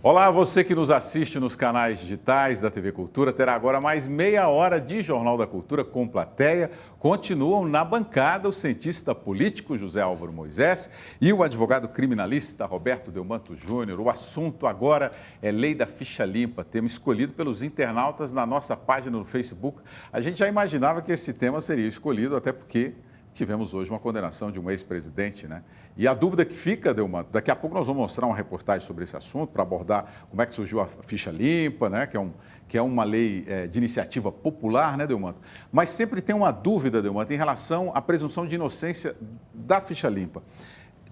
Olá, você que nos assiste nos canais digitais da TV Cultura, terá agora mais meia hora de Jornal da Cultura com plateia. Continuam na bancada o cientista político José Álvaro Moisés e o advogado criminalista Roberto Delmanto Júnior. O assunto agora é Lei da Ficha Limpa, tema escolhido pelos internautas na nossa página no Facebook. A gente já imaginava que esse tema seria escolhido, até porque tivemos hoje uma condenação de um ex-presidente, né? E a dúvida que fica, Delmanto, daqui a pouco nós vamos mostrar uma reportagem sobre esse assunto para abordar como é que surgiu a ficha limpa, né? Que é uma lei de iniciativa popular, né, Delmanto? Mas sempre tem uma dúvida, Delmanto, em relação à presunção de inocência da ficha limpa.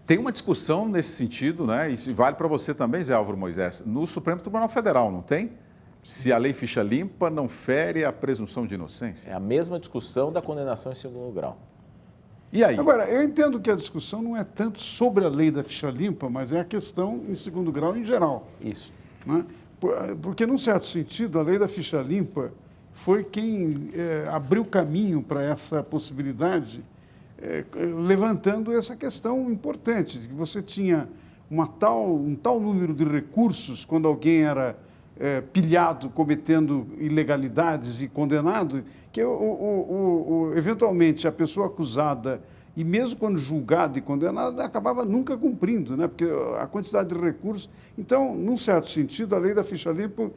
Tem uma discussão nesse sentido, né? Isso vale para você também, Zé Álvaro Moisés, no Supremo Tribunal Federal, não tem? Se a lei ficha limpa não fere a presunção de inocência. É a mesma discussão da condenação em segundo grau. E aí? Agora, eu entendo que a discussão não é tanto sobre a lei da ficha limpa, mas é a questão em segundo grau em geral. Isso. Né? Porque, num certo sentido, a lei da ficha limpa foi quem abriu caminho para essa possibilidade, levantando essa questão importante, de que você tinha um tal número de recursos quando alguém era pilhado, cometendo ilegalidades e condenado, que eventualmente a pessoa acusada, e mesmo quando julgada e condenada, acabava nunca cumprindo, né? Porque a quantidade de recursos... Então, num certo sentido, a lei da ficha limpa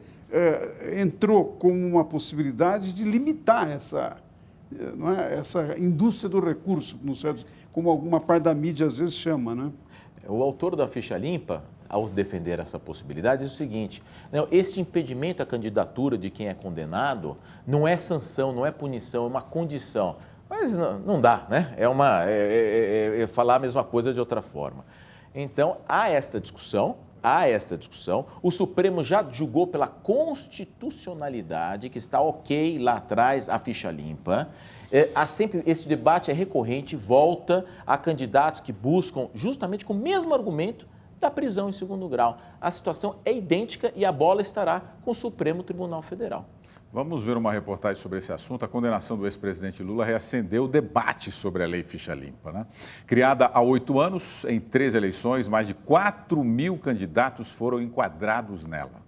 entrou como uma possibilidade de limitar essa indústria do recurso, como alguma parte da mídia às vezes chama, né? O autor da ficha limpa, ao defender essa possibilidade, diz o seguinte: este impedimento à candidatura de quem é condenado não é sanção, não é punição, é uma condição. Mas não dá, né? É falar a mesma coisa de outra forma. Então, há esta discussão. O Supremo já julgou pela constitucionalidade, que está ok lá atrás a ficha limpa. Esse debate é recorrente, volta a candidatos que buscam justamente com o mesmo argumento da prisão em segundo grau. A situação é idêntica e a bola estará com o Supremo Tribunal Federal. Vamos ver uma reportagem sobre esse assunto. A condenação do ex-presidente Lula reacendeu o debate sobre a lei ficha limpa, né? Criada há 8 anos, em 3 eleições, mais de 4.000 candidatos foram enquadrados nela.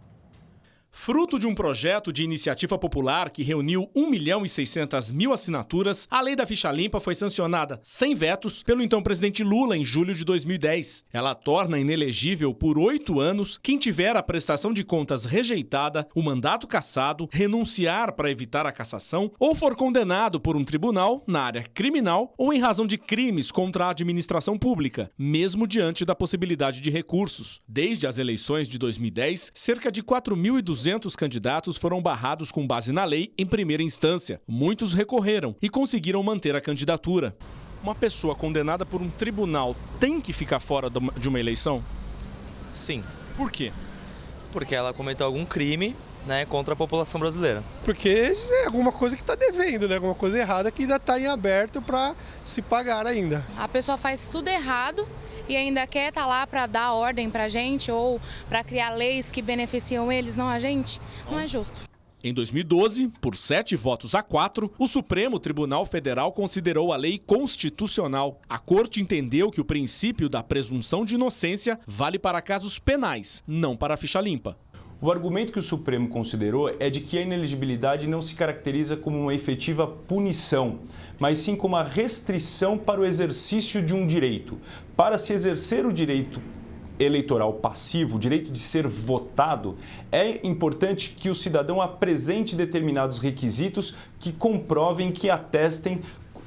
Fruto de um projeto de iniciativa popular que reuniu 1.600.000 assinaturas, a lei da ficha limpa foi sancionada sem vetos pelo então presidente Lula em julho de 2010. Ela torna inelegível por 8 anos quem tiver a prestação de contas rejeitada, o mandato cassado, renunciar para evitar a cassação ou for condenado por um tribunal na área criminal ou em razão de crimes contra a administração pública, mesmo diante da possibilidade de recursos. Desde as eleições de 2010, cerca de 4.200 candidatos foram barrados com base na lei em primeira instância. Muitos recorreram e conseguiram manter a candidatura. Uma pessoa condenada por um tribunal tem que ficar fora de uma eleição? Sim. Por quê? Porque ela cometeu algum crime, né, contra a população brasileira. Porque é alguma coisa que está devendo, né? Alguma coisa errada que ainda está em aberto para se pagar ainda. A pessoa faz tudo errado e ainda quer estar lá para dar ordem para a gente ou para criar leis que beneficiam eles, não a gente. Não é justo. Em 2012, por 7-4, o Supremo Tribunal Federal considerou a lei constitucional. A Corte entendeu que o princípio da presunção de inocência vale para casos penais, não para a ficha limpa. O argumento que o Supremo considerou é de que a inelegibilidade não se caracteriza como uma efetiva punição, mas sim como uma restrição para o exercício de um direito. Para se exercer o direito eleitoral passivo, o direito de ser votado, é importante que o cidadão apresente determinados requisitos que comprovem, que atestem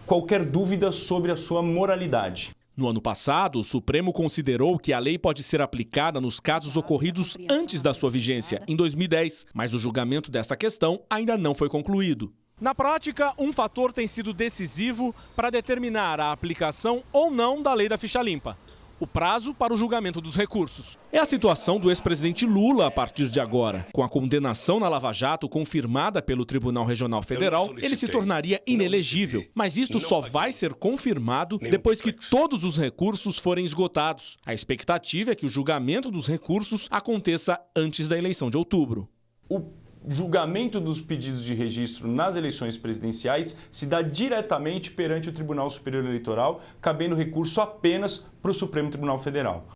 qualquer dúvida sobre a sua moralidade. No ano passado, o Supremo considerou que a lei pode ser aplicada nos casos ocorridos antes da sua vigência, em 2010, mas o julgamento desta questão ainda não foi concluído. Na prática, um fator tem sido decisivo para determinar a aplicação ou não da lei da ficha limpa: o prazo para o julgamento dos recursos. É a situação do ex-presidente Lula a partir de agora. Com a condenação na Lava Jato confirmada pelo Tribunal Regional Federal, ele se tornaria inelegível. Mas isto só vai ser confirmado depois que todos os recursos forem esgotados. A expectativa é que o julgamento dos recursos aconteça antes da eleição de outubro. O julgamento dos pedidos de registro nas eleições presidenciais se dá diretamente perante o Tribunal Superior Eleitoral, cabendo recurso apenas para o Supremo Tribunal Federal.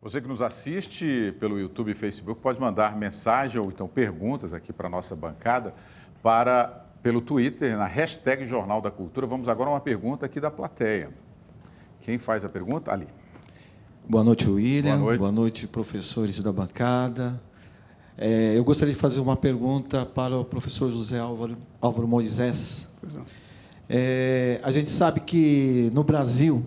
Você que nos assiste pelo YouTube e Facebook pode mandar mensagem ou então perguntas aqui para a nossa bancada pelo Twitter, na hashtag Jornal da Cultura. Vamos agora a uma pergunta aqui da plateia. Quem faz a pergunta? Ali. Boa noite, William. Boa noite. Boa noite, professores da bancada. Eu gostaria de fazer uma pergunta para o professor José Álvaro Moisés. A gente sabe que no Brasil,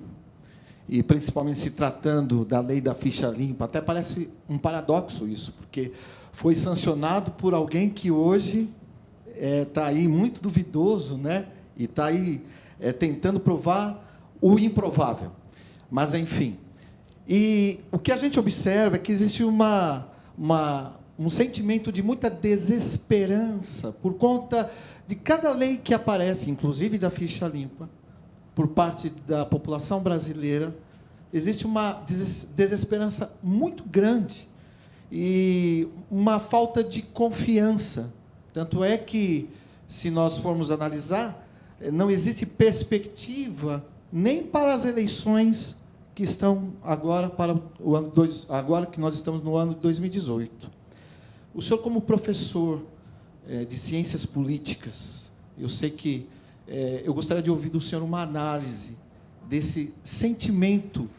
e principalmente se tratando da lei da ficha limpa, até parece um paradoxo isso, porque foi sancionado por alguém que hoje está aí muito duvidoso, né? E está aí tentando provar o improvável. Mas, enfim. E o que a gente observa é que existe um sentimento de muita desesperança por conta de cada lei que aparece, inclusive da ficha limpa, por parte da população brasileira. Existe uma desesperança muito grande e uma falta de confiança. Tanto é que, se nós formos analisar, não existe perspectiva nem para as eleições que estão agora para o ano agora que nós estamos no ano de 2018. O senhor, como professor de ciências políticas, eu sei que eu gostaria de ouvir do senhor uma análise desse sentimento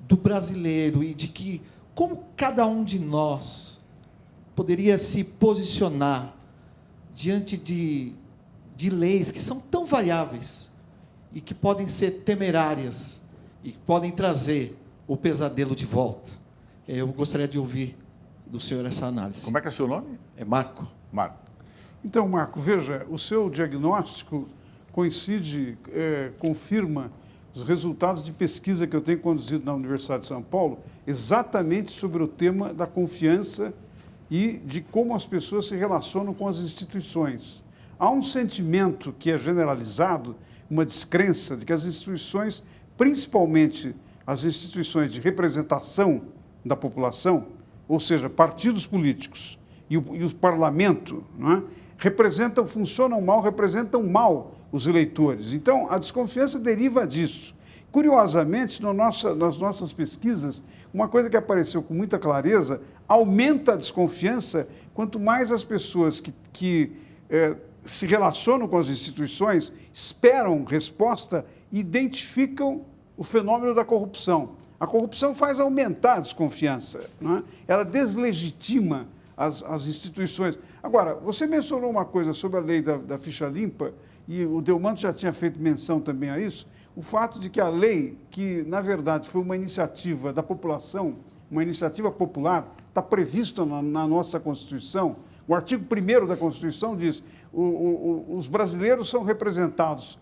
do brasileiro e de que como cada um de nós poderia se posicionar diante de leis que são tão variáveis e que podem ser temerárias e que podem trazer o pesadelo de volta. Eu gostaria de ouvir do senhor essa análise. Como é que é o seu nome? É Marco. Marco. Então, Marco, veja, o seu diagnóstico coincide, confirma os resultados de pesquisa que eu tenho conduzido na Universidade de São Paulo, exatamente sobre o tema da confiança e de como as pessoas se relacionam com as instituições. Há um sentimento que é generalizado, uma descrença de que as instituições, principalmente as instituições de representação da população, ou seja, partidos políticos e o parlamento, não é? Funcionam mal, representam mal os eleitores. Então, a desconfiança deriva disso. Curiosamente, nas nossas pesquisas, uma coisa que apareceu com muita clareza, aumenta a desconfiança quanto mais as pessoas que se relacionam com as instituições, esperam resposta e identificam o fenômeno da corrupção. A corrupção faz aumentar a desconfiança, não é? Ela deslegitima as instituições. Agora, você mencionou uma coisa sobre a lei da ficha limpa, e o Delmanto já tinha feito menção também a isso, o fato de que a lei, que na verdade foi uma iniciativa da população, uma iniciativa popular, está prevista na nossa Constituição. O artigo 1º da Constituição diz: os brasileiros são representados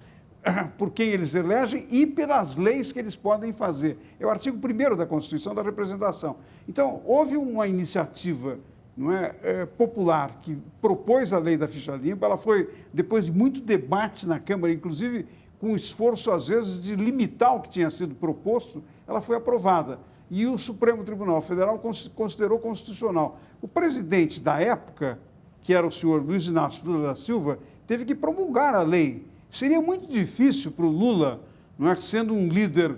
por quem eles elegem e pelas leis que eles podem fazer. É o artigo 1º da Constituição da representação. Então, houve uma iniciativa, não é, popular que propôs a lei da ficha limpa. Ela foi, depois de muito debate na Câmara, inclusive com esforço, às vezes, de limitar o que tinha sido proposto, ela foi aprovada. E o Supremo Tribunal Federal considerou constitucional. O presidente da época, que era o senhor Luiz Inácio Lula da Silva, teve que promulgar a lei. Seria muito difícil para o Lula, não é, sendo um líder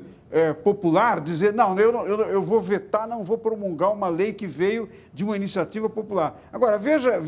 popular, dizer: não, eu vou vetar, não vou promulgar uma lei que veio de uma iniciativa popular. Agora, veja,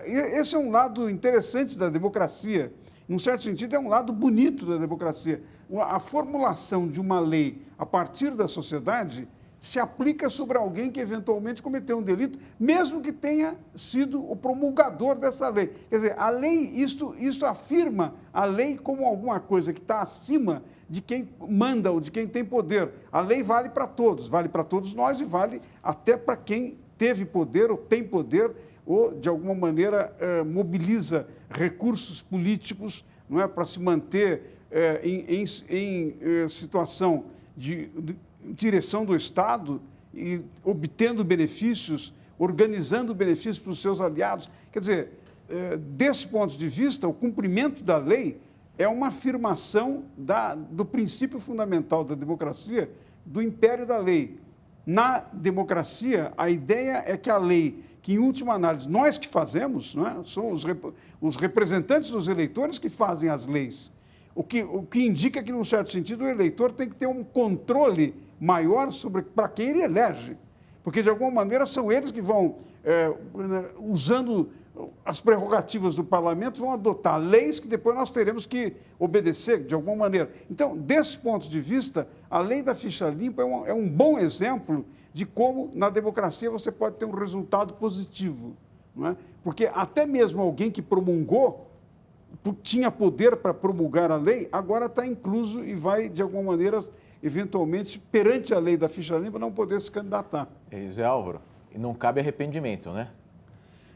esse é um lado interessante da democracia. Num certo sentido, é um lado bonito da democracia. A formulação de uma lei a partir da sociedade se aplica sobre alguém que eventualmente cometeu um delito, mesmo que tenha sido o promulgador dessa lei. Quer dizer, a lei, isto afirma a lei como alguma coisa que está acima de quem manda ou de quem tem poder. A lei vale para todos nós e vale até para quem teve poder ou tem poder ou, de alguma maneira, mobiliza recursos políticos, não é, para se manter em situação de direção do Estado e obtendo benefícios, organizando benefícios para os seus aliados. Quer dizer, desse ponto de vista, o cumprimento da lei é uma afirmação do princípio fundamental da democracia, do império da lei. Na democracia, a ideia é que a lei, que em última análise nós que fazemos, não é? São os representantes dos eleitores que fazem as leis. O que indica que, num certo sentido, o eleitor tem que ter um controle maior sobre para quem ele elege. Porque, de alguma maneira, são eles que vão, usando as prerrogativas do parlamento, vão adotar leis que depois nós teremos que obedecer, de alguma maneira. Então, desse ponto de vista, a lei da ficha limpa é um bom exemplo de como, na democracia, você pode ter um resultado positivo. Não é? Porque até mesmo alguém que promulgou, tinha poder para promulgar a lei, agora está incluso e vai, de alguma maneira, eventualmente, perante a lei da ficha limpa, não poder se candidatar. Zé Álvaro, e não cabe arrependimento, né?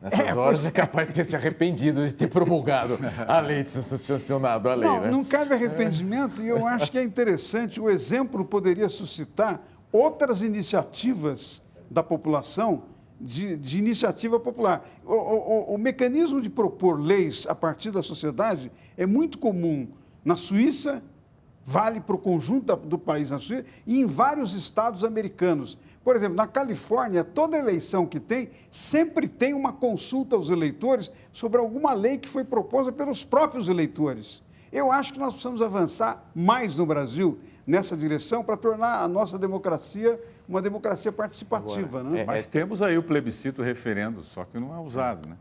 Nessas horas é capaz de ter se arrependido de ter promulgado a lei, de ter sancionado a lei, não, né? Não cabe arrependimento, e eu acho que é interessante, o exemplo poderia suscitar outras iniciativas da população, de iniciativa popular. O mecanismo de propor leis a partir da sociedade é muito comum na Suíça, vale para o conjunto do país na Suíça e em vários estados americanos. Por exemplo, na Califórnia, toda eleição que tem, sempre tem uma consulta aos eleitores sobre alguma lei que foi proposta pelos próprios eleitores. Eu acho que nós precisamos avançar mais no Brasil nessa direção para tornar a nossa democracia uma democracia participativa. Agora, né? Mas temos aí o plebiscito e o referendo, só que não é usado, né?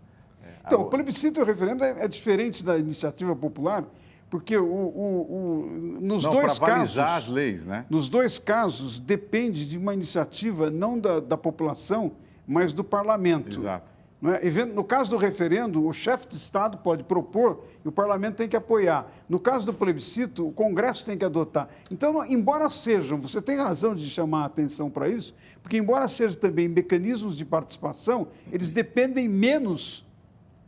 Então, o plebiscito e o referendo é diferente da iniciativa popular, porque nos dois para balizar casos, as leis, né? Nos dois casos, depende de uma iniciativa não da população, mas do parlamento. Exato. Não é? No caso do referendo, o chefe de Estado pode propor e o parlamento tem que apoiar. No caso do plebiscito, o Congresso tem que adotar. Então, embora sejam, você tem razão de chamar a atenção para isso, porque embora sejam também mecanismos de participação, eles dependem menos,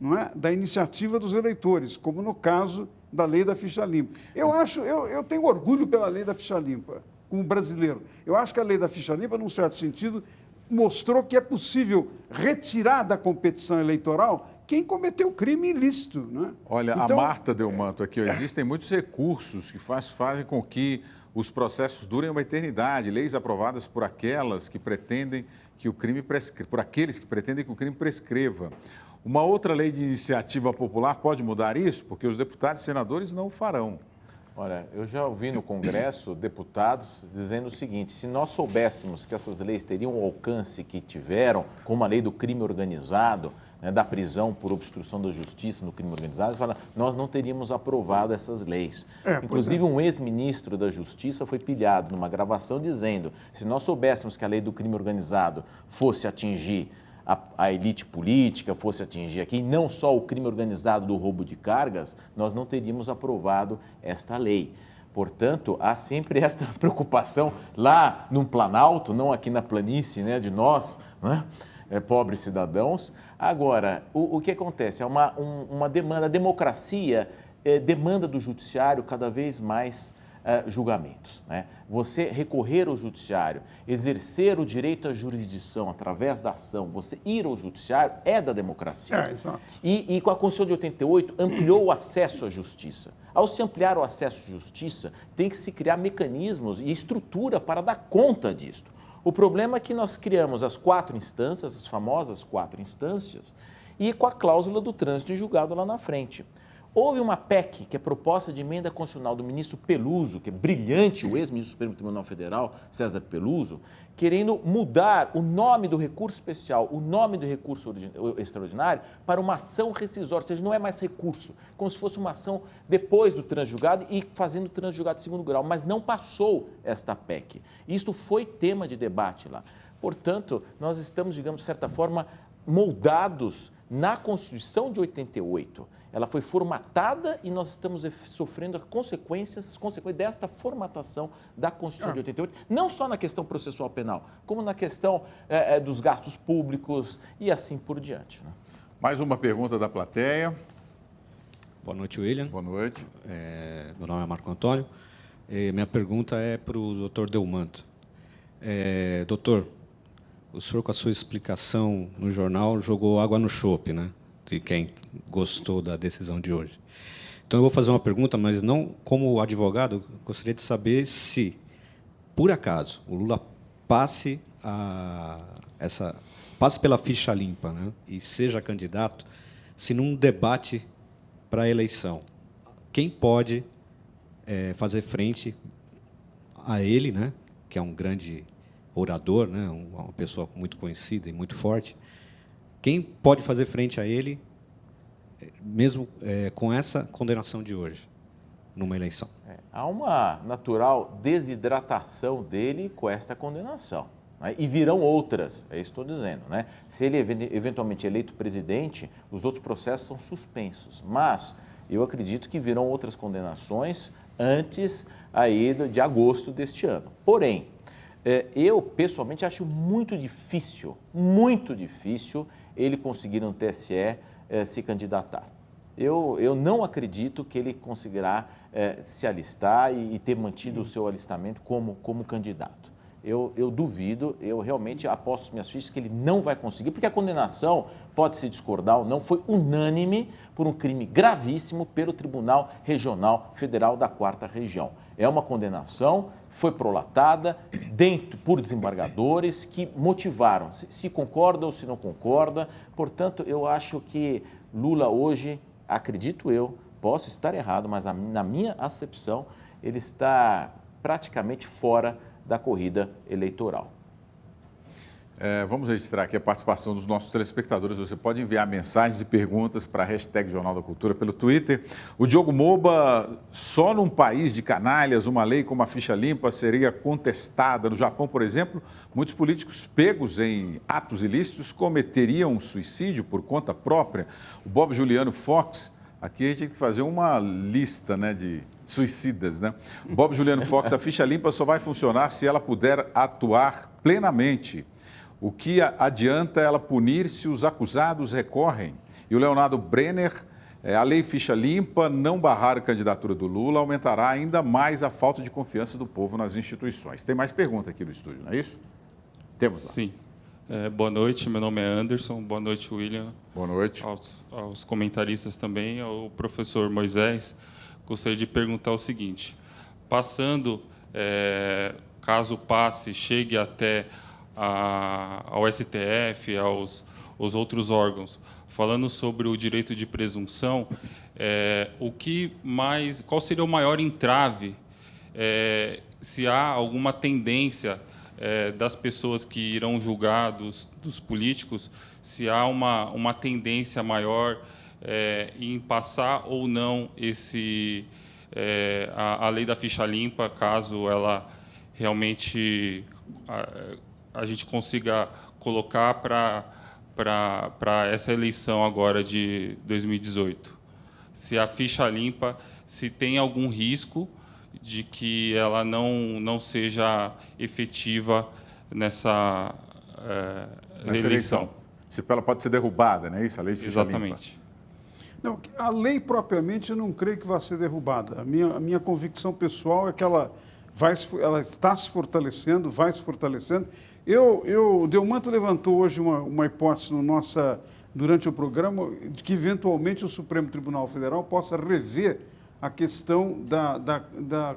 não é, da iniciativa dos eleitores, como no caso da lei da ficha limpa. Eu tenho orgulho pela lei da ficha limpa, como brasileiro. Eu acho que a lei da ficha limpa, num certo sentido, mostrou que é possível retirar da competição eleitoral quem cometeu crime ilícito. Né? Olha, então, a Marta Delmanto aqui, ó, existem muitos recursos que fazem com que os processos durem uma eternidade, leis aprovadas por aquelas que pretendem que o crime por aqueles que pretendem que o crime prescreva. Uma outra lei de iniciativa popular pode mudar isso? Porque os deputados e senadores não o farão. Olha, eu já ouvi no Congresso deputados dizendo o seguinte: se nós soubéssemos que essas leis teriam o alcance que tiveram, como a lei do crime organizado, né, da prisão por obstrução da justiça no crime organizado, nós não teríamos aprovado essas leis. Inclusive, um ex-ministro da Justiça foi pilhado numa gravação dizendo: se nós soubéssemos que a lei do crime organizado fosse atingir a elite política, fosse atingir aqui, não só o crime organizado do roubo de cargas, nós não teríamos aprovado esta lei. Portanto, há sempre esta preocupação lá no Planalto, não aqui na planície, né, de nós, né, pobres cidadãos. Agora, o que acontece? É uma demanda, a democracia demanda do judiciário cada vez mais julgamentos. Né? Você recorrer ao judiciário, exercer o direito à jurisdição através da ação, você ir ao judiciário é da democracia. Exato. E com a Constituição de 88 ampliou o acesso à justiça. Ao se ampliar o acesso à justiça, tem que se criar mecanismos e estrutura para dar conta disto. O problema é que nós criamos as 4 instâncias, as famosas 4 instâncias, e com a cláusula do trânsito em julgado lá na frente. Houve uma PEC, que é proposta de emenda constitucional do ministro Peluso, que é brilhante, o ex-ministro do Supremo Tribunal Federal, César Peluso, querendo mudar o nome do recurso especial, o nome do recurso extraordinário, para uma ação rescisória, ou seja, não é mais recurso, como se fosse uma ação depois do trânsito julgado e fazendo o trânsito julgado de segundo grau, mas não passou esta PEC. Isto foi tema de debate lá. Portanto, nós estamos, digamos, de certa forma, moldados na Constituição de 88. Ela foi formatada e nós estamos sofrendo as consequências desta formatação da Constituição de 88, não só na questão processual penal, como na questão dos gastos públicos e assim por diante. Né? Mais uma pergunta da plateia. Boa noite, William. Boa noite. Meu nome é Marco Antônio. Minha pergunta é para o Dr. Delmanto. Doutor, o senhor, com a sua explicação no jornal, jogou água no chope, né? De quem gostou da decisão de hoje. Então, eu vou fazer uma pergunta, mas não como advogado, gostaria de saber se, por acaso, o Lula passe pela ficha limpa, né, e seja candidato, se num debate para a eleição, quem pode fazer frente a ele, né, que é um grande orador, né, uma pessoa muito conhecida e muito forte. Quem pode fazer frente a ele, mesmo com essa condenação de hoje, numa eleição? Há uma natural desidratação dele com esta condenação. Né? E virão outras, é isso que estou dizendo. Né? Se ele eventualmente eleito presidente, os outros processos são suspensos. Mas eu acredito que virão outras condenações antes aí de agosto deste ano. Porém, eu pessoalmente acho muito difícil ele conseguir no TSE se candidatar. Eu não acredito que ele conseguirá se alistar e ter mantido o seu alistamento como candidato. Eu duvido, eu realmente aposto minhas fichas que ele não vai conseguir, porque a condenação, pode-se discordar ou não, foi unânime por um crime gravíssimo pelo Tribunal Regional Federal da 4ª Região. É uma condenação, foi prolatada por desembargadores que motivaram, se concorda ou se não concorda. Portanto, eu acho que Lula hoje, acredito eu, posso estar errado, mas na minha acepção, ele está praticamente fora da corrida eleitoral. Vamos registrar aqui a participação dos nossos telespectadores. Você pode enviar mensagens e perguntas para a hashtag Jornal da Cultura pelo Twitter. O Diogo Moba, só num país de canalhas, uma lei como a ficha limpa seria contestada. No Japão, por exemplo, muitos políticos pegos em atos ilícitos cometeriam suicídio por conta própria. O Bob Juliano Fox, aqui a gente tem que fazer uma lista, né, de suicidas, né? Bob Juliano Fox, a ficha limpa só vai funcionar se ela puder atuar plenamente. O que adianta ela punir se os acusados recorrem? E o Leonardo Brenner, a lei ficha limpa não barrar a candidatura do Lula aumentará ainda mais a falta de confiança do povo nas instituições. Tem mais pergunta aqui no estúdio, não é isso? Temos lá. Sim. Boa noite, meu nome é Anderson. Boa noite, William. Boa noite. Aos comentaristas também, ao professor Moisés. Gostaria de perguntar o seguinte: passando, caso passe, chegue até ao STF, aos outros órgãos, falando sobre o direito de presunção, qual seria o maior entrave, se há alguma tendência das pessoas que irão julgar, dos políticos, se há uma tendência maior em passar ou não a lei da ficha limpa, caso ela realmente a gente consiga colocar para essa eleição agora de 2018. Se a ficha limpa, se tem algum risco de que ela não seja efetiva nessa eleição. Se ela pode ser derrubada, não é isso? A lei de ficha Exatamente. limpa. Não, a lei propriamente eu não creio que vai ser derrubada. A minha convicção pessoal é que ela está se fortalecendo, vai se fortalecendo. O Delmanto levantou hoje uma hipótese durante o programa de que, eventualmente, o Supremo Tribunal Federal possa rever a questão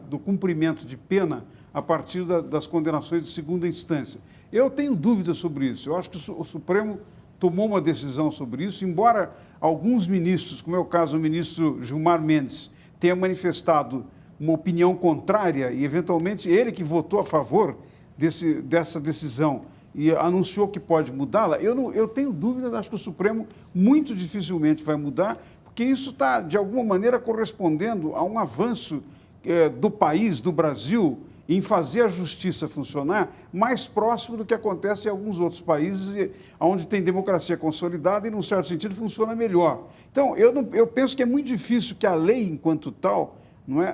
do cumprimento de pena a partir das condenações de segunda instância. Eu tenho dúvidas sobre isso. Eu acho que o Supremo tomou uma decisão sobre isso, embora alguns ministros, como é o caso do ministro Gilmar Mendes, tenha manifestado uma opinião contrária e, eventualmente, ele que votou a favor dessa decisão e anunciou que pode mudá-la, eu tenho dúvidas, acho que o Supremo muito dificilmente vai mudar, porque isso está, de alguma maneira, correspondendo a um avanço do país, do Brasil, em fazer a justiça funcionar mais próximo do que acontece em alguns outros países, onde tem democracia consolidada e, num certo sentido, funciona melhor. Então, eu penso que é muito difícil que a lei, enquanto tal,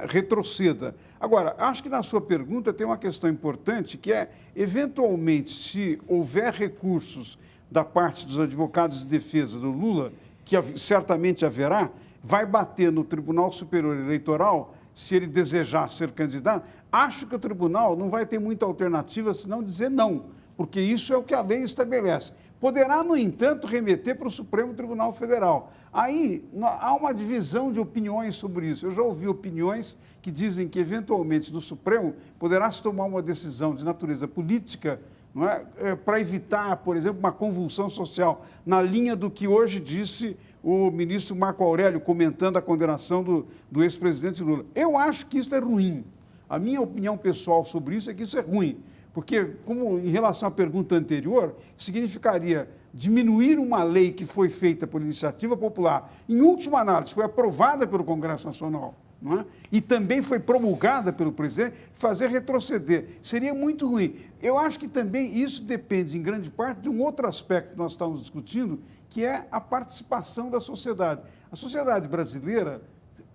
retroceda. Agora, acho que na sua pergunta tem uma questão importante, que é, eventualmente, se houver recursos da parte dos advogados de defesa do Lula, que certamente haverá, vai bater no Tribunal Superior Eleitoral, se ele desejar ser candidato. Acho que o tribunal não vai ter muita alternativa senão dizer não, porque isso é o que a lei estabelece. Poderá, no entanto, remeter para o Supremo Tribunal Federal. Aí há uma divisão de opiniões sobre isso. Eu já ouvi opiniões que dizem que, eventualmente, no Supremo poderá se tomar uma decisão de natureza política não é? Para evitar, por exemplo, uma convulsão social, na linha do que hoje disse o ministro Marco Aurélio, comentando a condenação do ex-presidente Lula. Eu acho que isso é ruim. A minha opinião pessoal sobre isso é que isso é ruim, porque, como em relação à pergunta anterior, significaria diminuir uma lei que foi feita por iniciativa popular, em última análise, foi aprovada pelo Congresso Nacional, não é? E também foi promulgada pelo presidente, fazer retroceder. Seria muito ruim. Eu acho que também isso depende, em grande parte, de um outro aspecto que nós estamos discutindo, que é a participação da sociedade. A sociedade brasileira,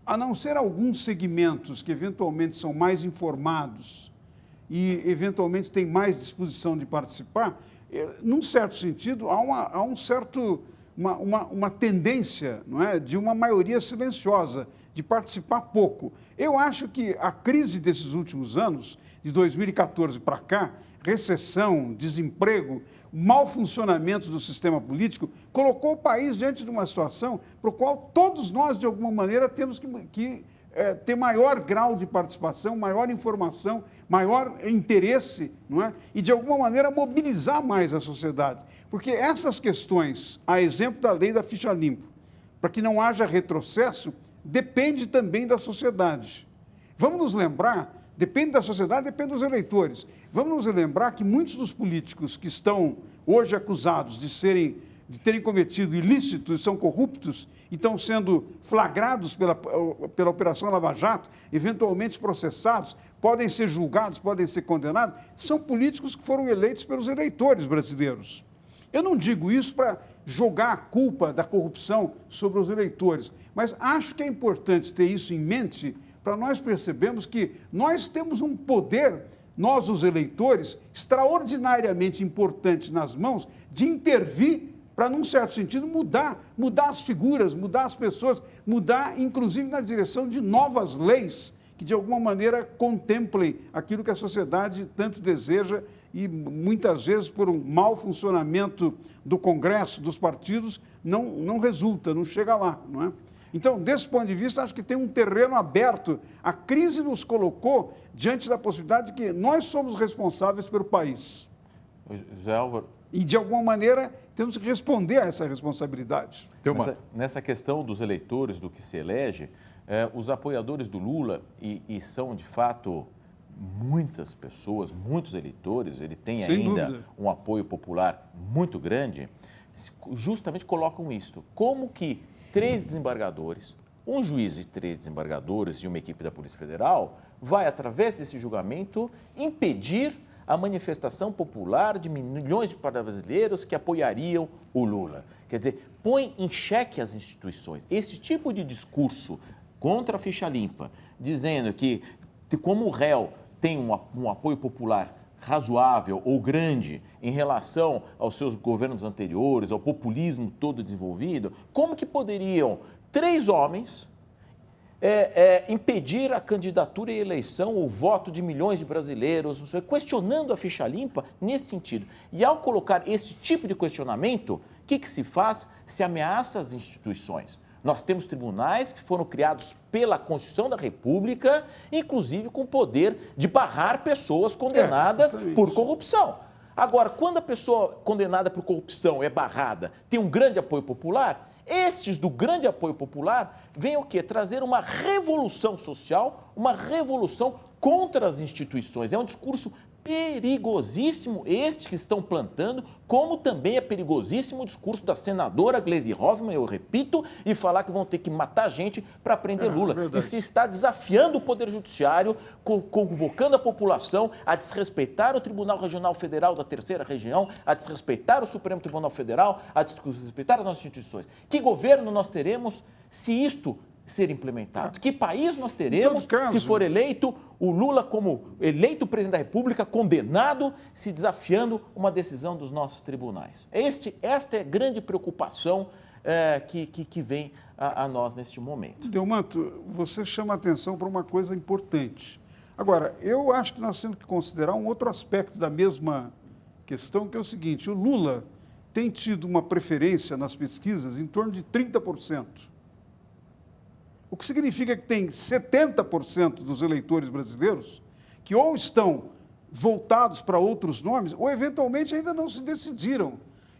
a não ser alguns segmentos que eventualmente são mais informados e eventualmente têm mais disposição de participar, num certo sentido, há uma tendência, não é, de uma maioria silenciosa, de participar pouco. Eu acho que a crise desses últimos anos, de 2014 para cá, recessão, desemprego, mau funcionamento do sistema político, colocou o país diante de uma situação para a qual todos nós, de alguma maneira, temos que ter maior grau de participação, maior informação, maior interesse, não é? E, de alguma maneira, mobilizar mais a sociedade. Porque essas questões, a exemplo da lei da ficha limpa, para que não haja retrocesso, depende também da sociedade. Vamos nos lembrar, depende da sociedade, depende dos eleitores. Vamos nos lembrar que muitos dos políticos que estão hoje acusados de terem cometido ilícitos, são corruptos e estão sendo flagrados pela Operação Lava Jato, eventualmente processados, podem ser julgados, podem ser condenados, são políticos que foram eleitos pelos eleitores brasileiros. Eu não digo isso para jogar a culpa da corrupção sobre os eleitores, mas acho que é importante ter isso em mente para nós percebermos que nós temos um poder, nós os eleitores, extraordinariamente importante nas mãos de intervir para, num certo sentido, mudar as figuras, mudar as pessoas, mudar, inclusive, na direção de novas leis que, de alguma maneira, contemplem aquilo que a sociedade tanto deseja e, muitas vezes, por um mau funcionamento do Congresso, dos partidos, não resulta, não chega lá, não é? Então, desse ponto de vista, acho que tem um terreno aberto. A crise nos colocou diante da possibilidade de que nós somos responsáveis pelo país. José Álvaro. E, de alguma maneira, temos que responder a essa responsabilidade. Nessa questão dos eleitores, do que se elege, os apoiadores do Lula, e são, de fato, muitas pessoas, muitos eleitores, ele tem sem ainda dúvida um apoio popular muito grande, justamente colocam isto. Como que 3 desembargadores, um juiz e 3 desembargadores e uma equipe da Polícia Federal vai, através desse julgamento, impedir a manifestação popular de milhões de brasileiros que apoiariam o Lula. Quer dizer, põe em xeque as instituições. Esse tipo de discurso contra a ficha limpa, dizendo que, como o réu tem um apoio popular razoável ou grande em relação aos seus governos anteriores, ao populismo todo desenvolvido, como que poderiam 3 homens impedir a candidatura e eleição, o voto de milhões de brasileiros, questionando a ficha limpa nesse sentido? E ao colocar esse tipo de questionamento, o que se faz? Se ameaça as instituições. Nós temos tribunais que foram criados pela Constituição da República, inclusive com o poder de barrar pessoas condenadas por corrupção. Agora, quando a pessoa condenada por corrupção é barrada, tem um grande apoio popular, estes do grande apoio popular vêm o quê? Trazer uma revolução social, uma revolução contra as instituições. É um discurso perigosíssimo este que estão plantando, como também é perigosíssimo o discurso da senadora Gleisi Hoffmann, eu repito, e falar que vão ter que matar gente para prender Lula. E se está desafiando o Poder Judiciário, convocando a população a desrespeitar o Tribunal Regional Federal da Terceira Região, a desrespeitar o Supremo Tribunal Federal, a desrespeitar as nossas instituições. Que governo nós teremos se isto ser implementado? Que país nós teremos se for eleito o Lula como eleito presidente da República, condenado, se desafiando uma decisão dos nossos tribunais? Esta é a grande preocupação que vem a nós neste momento. Delmanto, você chama a atenção para uma coisa importante. Agora, eu acho que nós temos que considerar um outro aspecto da mesma questão, que é o seguinte: o Lula tem tido uma preferência nas pesquisas em torno de 30%. O que significa que tem 70% dos eleitores brasileiros que ou estão voltados para outros nomes, ou eventualmente ainda não se decidiram.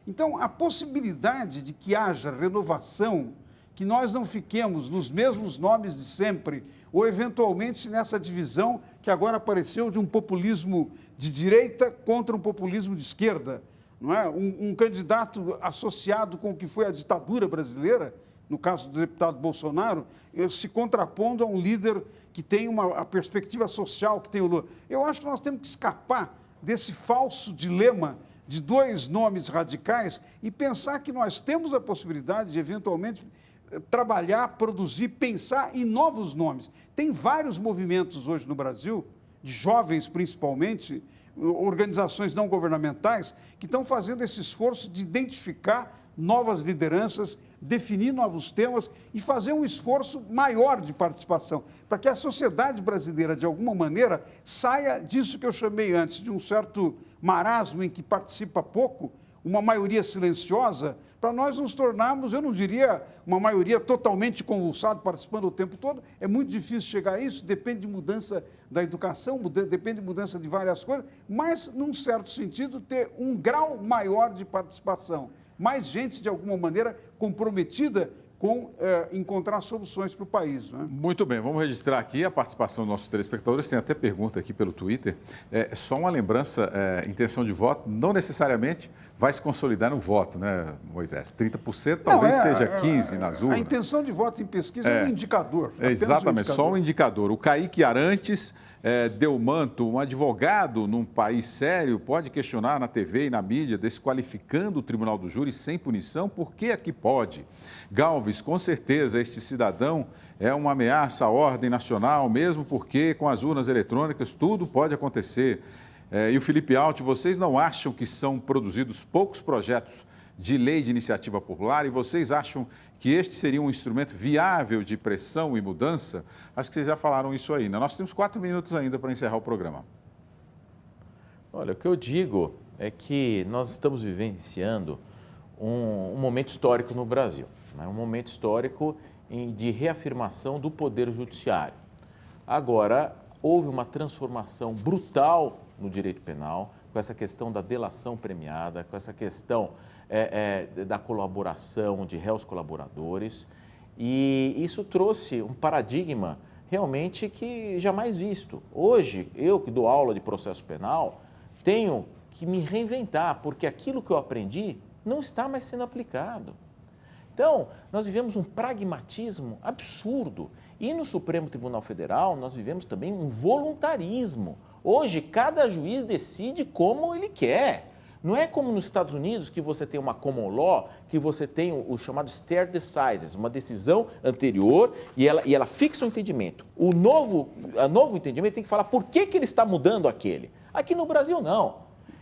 Então, a possibilidade de que haja renovação, que nós não fiquemos nos mesmos nomes de sempre, ou eventualmente nessa divisão que agora apareceu de um populismo de direita contra um populismo de esquerda, não é? Um candidato associado com o que foi a ditadura brasileira, no caso do deputado Bolsonaro, se contrapondo a um líder que tem a perspectiva social que tem o Lula. Eu acho que nós temos que escapar desse falso dilema de dois nomes radicais e pensar que nós temos a possibilidade de, eventualmente, trabalhar, produzir, pensar em novos nomes. Tem vários movimentos hoje no Brasil, de jovens principalmente, organizações não governamentais, que estão fazendo esse esforço de identificar novas lideranças, definir novos temas e fazer um esforço maior de participação, para que a sociedade brasileira, de alguma maneira, saia disso que eu chamei antes, de um certo marasmo em que participa pouco, uma maioria silenciosa, para nós nos tornarmos, eu não diria uma maioria totalmente convulsada, participando o tempo todo. É muito difícil chegar a isso, depende de mudança da educação, depende de mudança de várias coisas, mas, num certo sentido, ter um grau maior de participação. Mais gente, de alguma maneira, comprometida com encontrar soluções para o país. Né? Muito bem, vamos registrar aqui a participação dos nossos telespectadores. Tem até pergunta aqui pelo Twitter. Só uma lembrança, intenção de voto não necessariamente vai se consolidar no voto, né, Moisés? 30% talvez seja 15% nas urnas. A intenção de voto em pesquisa é um indicador. Exatamente, só um indicador. O Kaique Arantes Delmanto, um advogado num país sério, pode questionar na TV e na mídia, desqualificando o Tribunal do Júri sem punição, por que aqui pode? Galves, com certeza este cidadão é uma ameaça à ordem nacional, mesmo porque com as urnas eletrônicas tudo pode acontecer. E o Felipe Alt, vocês não acham que são produzidos poucos projetos de lei de iniciativa popular e vocês acham que este seria um instrumento viável de pressão e mudança? Acho que vocês já falaram isso aí, né? Nós temos 4 minutos ainda para encerrar o programa. Olha, o que eu digo é que nós estamos vivenciando um momento histórico no Brasil, né? Um momento histórico de reafirmação do poder judiciário. Agora, houve uma transformação brutal no direito penal, com essa questão da delação premiada, com essa questão da colaboração de réus colaboradores, e isso trouxe um paradigma realmente que jamais visto. Hoje, eu que dou aula de processo penal, tenho que me reinventar, porque aquilo que eu aprendi não está mais sendo aplicado. Então, nós vivemos um pragmatismo absurdo. E no Supremo Tribunal Federal, nós vivemos também um voluntarismo. Hoje, cada juiz decide como ele quer. Não é como nos Estados Unidos, que você tem uma common law, que você tem o chamado stare decisis, uma decisão anterior, e ela fixa o entendimento. O novo entendimento tem que falar por que ele está mudando aquele. Aqui no Brasil, não.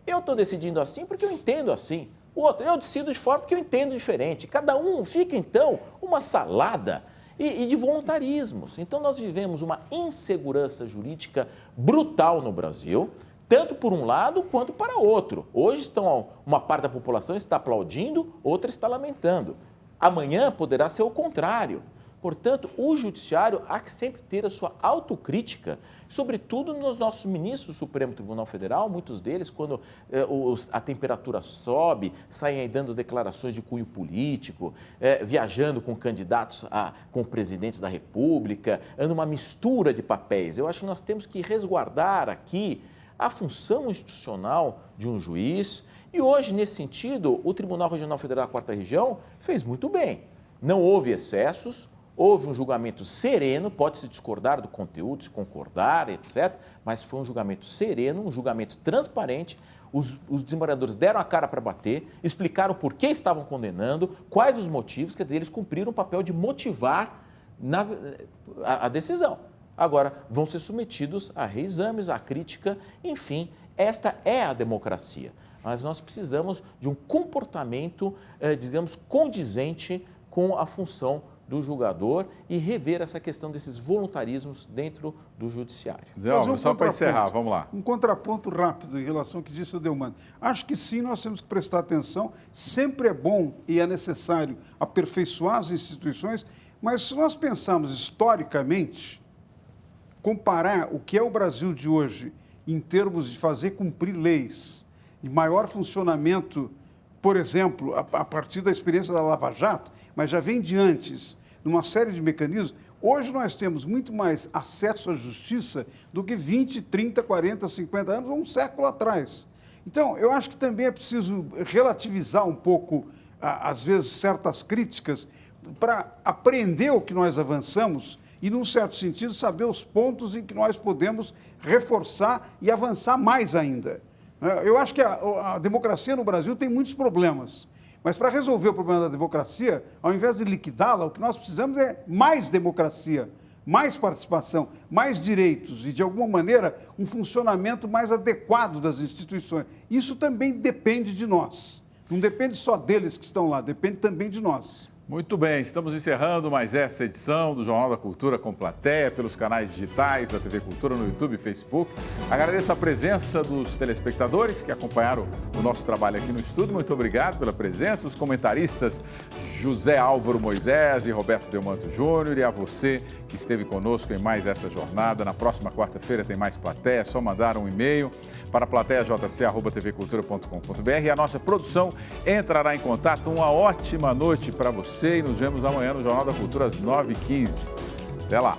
Eu estou decidindo assim porque eu entendo assim. O outro, eu decido de forma porque eu entendo diferente. Cada um fica, então, uma salada e de voluntarismos. Então, nós vivemos uma insegurança jurídica brutal no Brasil, tanto por um lado quanto para outro. Hoje, uma parte da população está aplaudindo, outra está lamentando. Amanhã poderá ser o contrário. Portanto, o judiciário há que sempre ter a sua autocrítica, sobretudo nos nossos ministros do Supremo Tribunal Federal, muitos deles, quando a temperatura sobe, saem aí dando declarações de cunho político, viajando com candidatos, com presidentes da República, uma mistura de papéis. Eu acho que nós temos que resguardar aqui a função institucional de um juiz. E hoje, nesse sentido, o Tribunal Regional Federal da 4ª Região fez muito bem. Não houve excessos, houve um julgamento sereno, pode-se discordar do conteúdo, se concordar, etc., mas foi um julgamento sereno, um julgamento transparente. Os desembargadores deram a cara para bater, explicaram por que estavam condenando, quais os motivos, quer dizer, eles cumpriram o papel de motivar a decisão. Agora, vão ser submetidos a reexames, à crítica, enfim, esta é a democracia. Mas nós precisamos de um comportamento, digamos, condizente com a função do julgador e rever essa questão desses voluntarismos dentro do judiciário. Zé Álvaro, só para encerrar, vamos lá. Um contraponto rápido em relação ao que disse o Delmanto. Acho que sim, nós temos que prestar atenção. Sempre é bom e é necessário aperfeiçoar as instituições, mas se nós pensarmos historicamente, comparar o que é o Brasil de hoje em termos de fazer cumprir leis, de maior funcionamento, por exemplo, a partir da experiência da Lava Jato, mas já vem de antes, numa série de mecanismos. Hoje nós temos muito mais acesso à justiça do que 20, 30, 40, 50 anos ou um século atrás. Então, eu acho que também é preciso relativizar um pouco, às vezes, certas críticas para aprender o que nós avançamos e, num certo sentido, saber os pontos em que nós podemos reforçar e avançar mais ainda. Eu acho que a democracia no Brasil tem muitos problemas, mas para resolver o problema da democracia, ao invés de liquidá-la, o que nós precisamos é mais democracia, mais participação, mais direitos e, de alguma maneira, um funcionamento mais adequado das instituições. Isso também depende de nós. Não depende só deles que estão lá, depende também de nós. Muito bem, estamos encerrando mais essa edição do Jornal da Cultura com plateia pelos canais digitais da TV Cultura no YouTube e Facebook. Agradeço a presença dos telespectadores que acompanharam o nosso trabalho aqui no estúdio. Muito obrigado pela presença. Os comentaristas José Álvaro Moisés e Roberto Delmanto Júnior, e a você que esteve conosco em mais essa jornada. Na próxima quarta-feira tem mais plateia, é só mandar um e-mail para plateiajc@tvcultura.com.br e a nossa produção entrará em contato. Uma ótima noite para você e nos vemos amanhã no Jornal da Cultura às 9h15. Até lá!